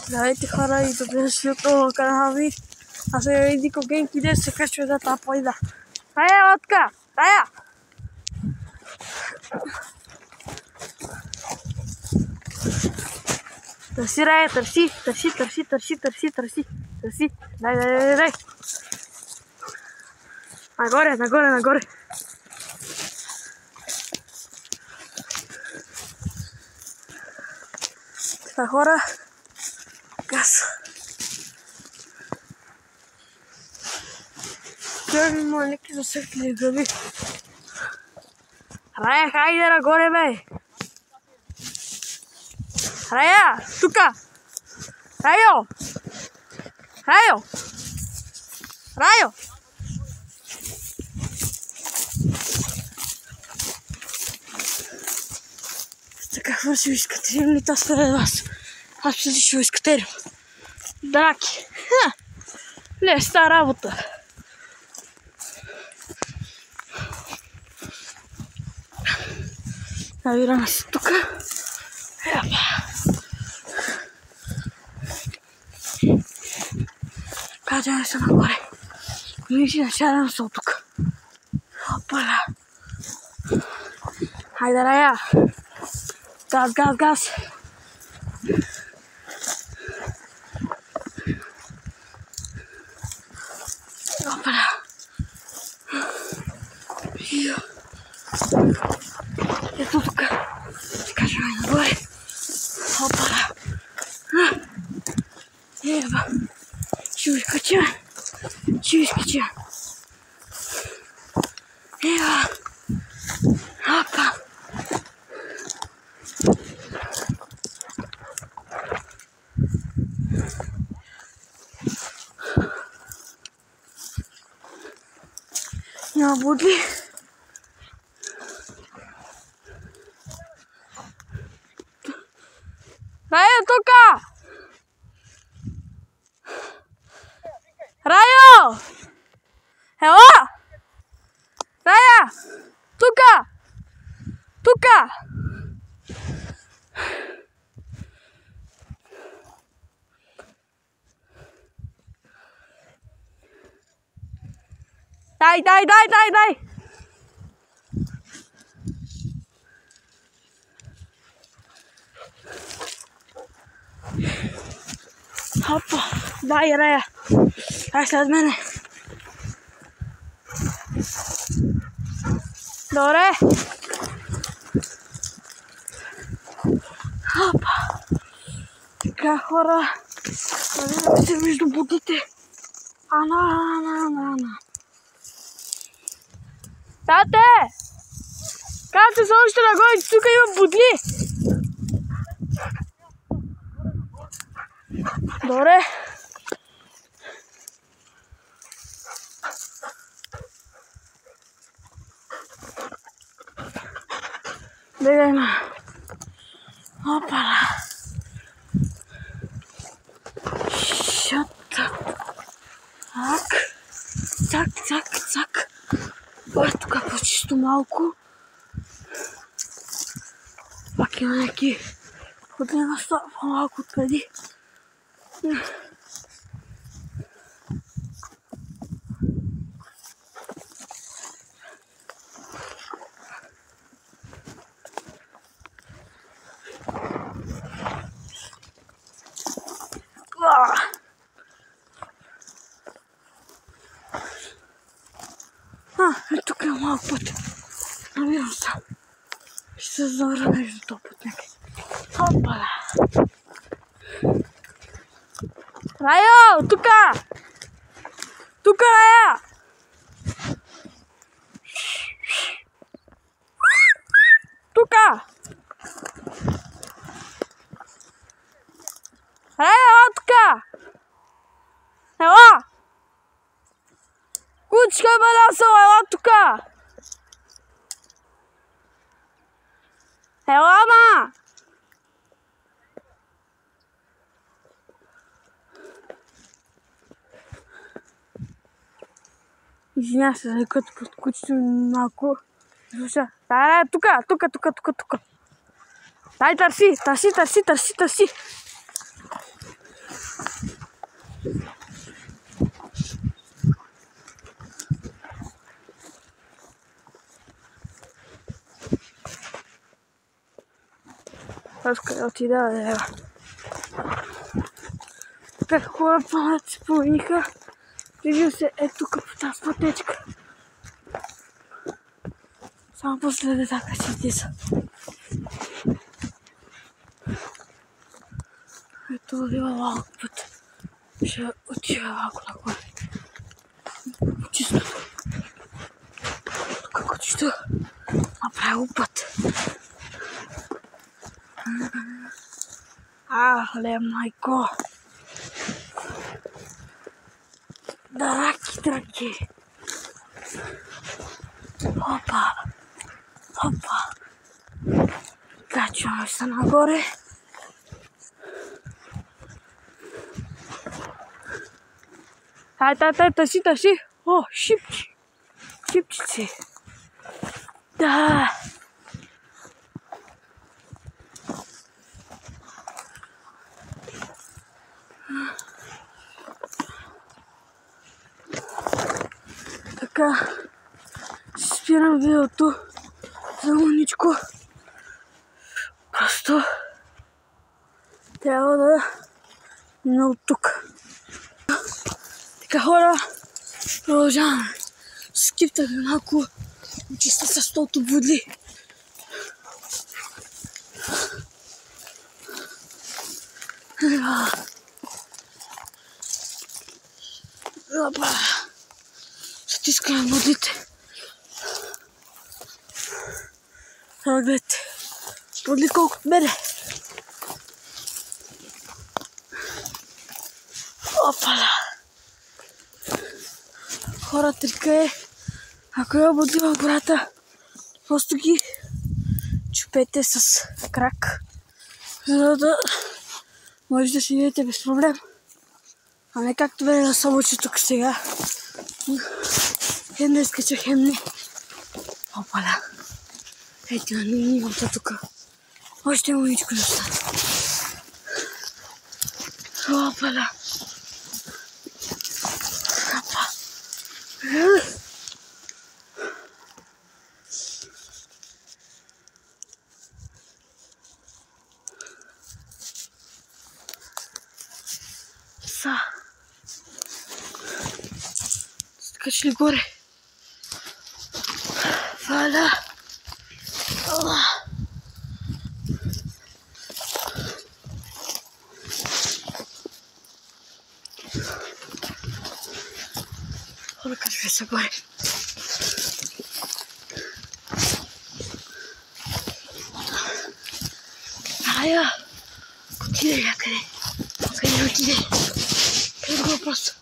Здравейте хора и добре дошли отново на канала ми. Аз съм Едико Генки, днес се качва да тази планина. Рая, лодка! Рая! Търси, Рая, търси! Търси! Дай! Нагоре! Така хора, газ. Той ми маленки засекли гъби. Рая, хайде нагоре, бе! Рая, тука! Райо! Какво ще изкатерим ли тази пред вас? Аз ще си изкатерим. Драки. Лесна работа. Навираме се тука. Качваме се нагоре. Виж и началям се от тука. Опаля. Хайде, Рая. Газ! Опаля. Ето тук. Ще кажем нагоре. Опаля. Ева. Ще изкача. Ева. Опа. Няма будли. Райо, тука! Райо! Ела! Рая! Тука! Дай! Опа, дай, Рая. Дай след мене. Добре. Опа. Така, хора. Навираме се между будите. Ана. Тате! Казвате се още нагоре, тук има будли. Добре. Бегай, ма. Опала. Цак. Тук по-чисто малко. Пак има някакви ходи на стоп, по-малко отпреди. Тук е малко път. Намирам се. Ще се завърна между този път някъде. Опала! Райо, тука! Рая! Тука! Рая, тука! Ела! Кучка баласала, ела тука! Ела, ма! Извиня се, като под кучето малко. Слуша. Дай, тука. Дай, търси. Аз къде отида, да. Как хора планът се промениха. Вижда се тук по тази пътечка. Само после детака си са. Ето отива малко път. Ще отива малко нагоре. Чисто. Тук чисто направил път. Ле, майко! Драки! Опа! Качваме се нагоре. Търси! О, шипчици! Да! Така, спирам видеото за мъничко. Просто трябва да мина от тук. Така, хора, продължаваме. Скиптаме малко чиста с столто будли. Опа! Стискаме будлите. Това гледайте. Будли колкото мене. Опала! Хора, трика е, ако я будли в гората, просто ги чупете с крак, за да може да си видите без проблем. А не както бе на събоче тук сега. Хем да изкача, хем не. Опала! Ето на нивата тук. Още мъничко да стане. Опала! Скачали горе. Валя. Хора, качваме се горе. Ая, отиде някъде. Къде отиде? Къде го въпрос?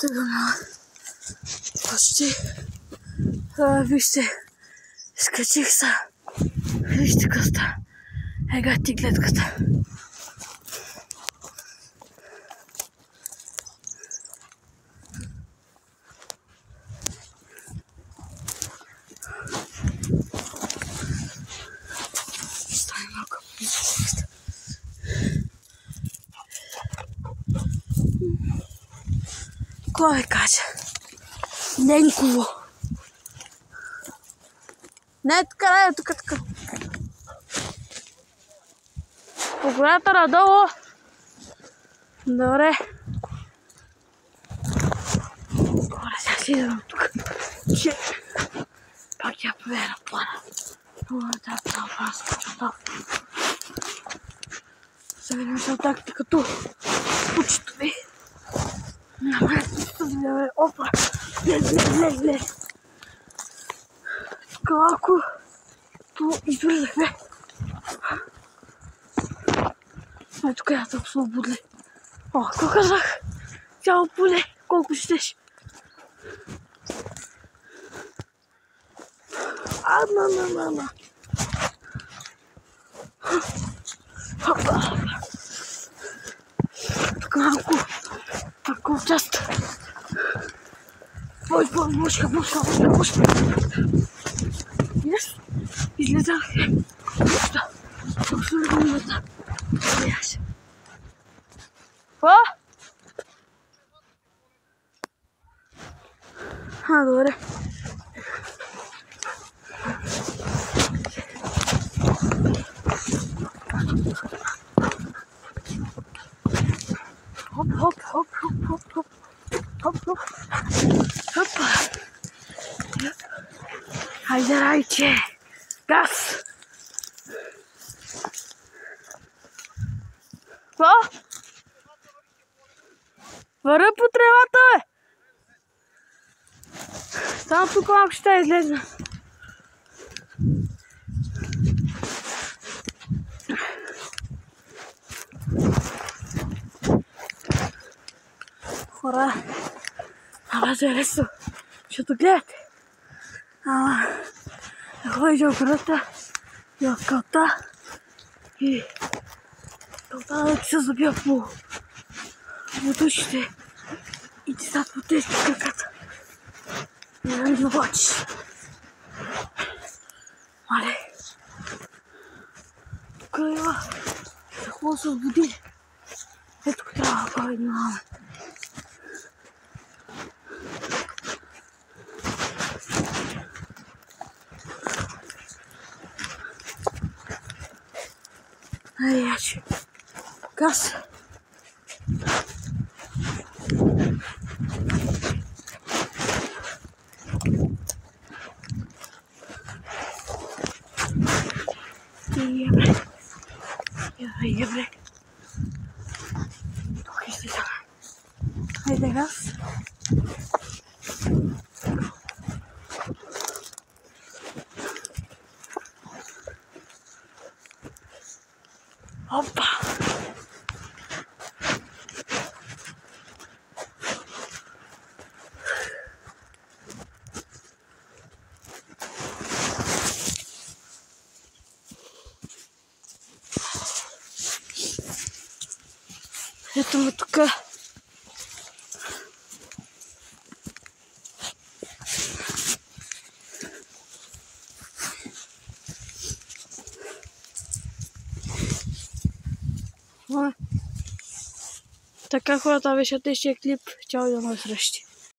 Тъгана. Почти. Вижте. Скачих се. Вижте къста. Ега ти гледката. Стане малко близко. Кой каже? Денково. Не, тук. По гората надолу. Добре. Добре, сега си идвам тук. Пак я проверя плана. Това плана скача там. Сега видим се от тактикато. Пучето ми. Опа! Ле! Тук малко избързахме. Тук я толкова будли. Какво казах? Цяло поле, колко щеш. На. Хопа. Тук малко парков част. Мушка. Yes. Излезах. Обслужването. Какво? Добре. Хоп. Хайде, райче. Газ. Какво? Върна по тревата, бе! Само тук малко ще излезна. Хора, за лесно, защото гледате. Ходиш в гората и в калта и калта да ти се забива по душите и ти става по-тежки краката. Не да не навлачиш. Мале, тук има за хубаво се отбуди. Ето тук трябва да внимаваме. Айде, яче. Газ. Ебре. Тук излизаме. Айде, газ. Опа! Ето ме тук. Така хората беше тежкия клип. Чао и до нови срещи.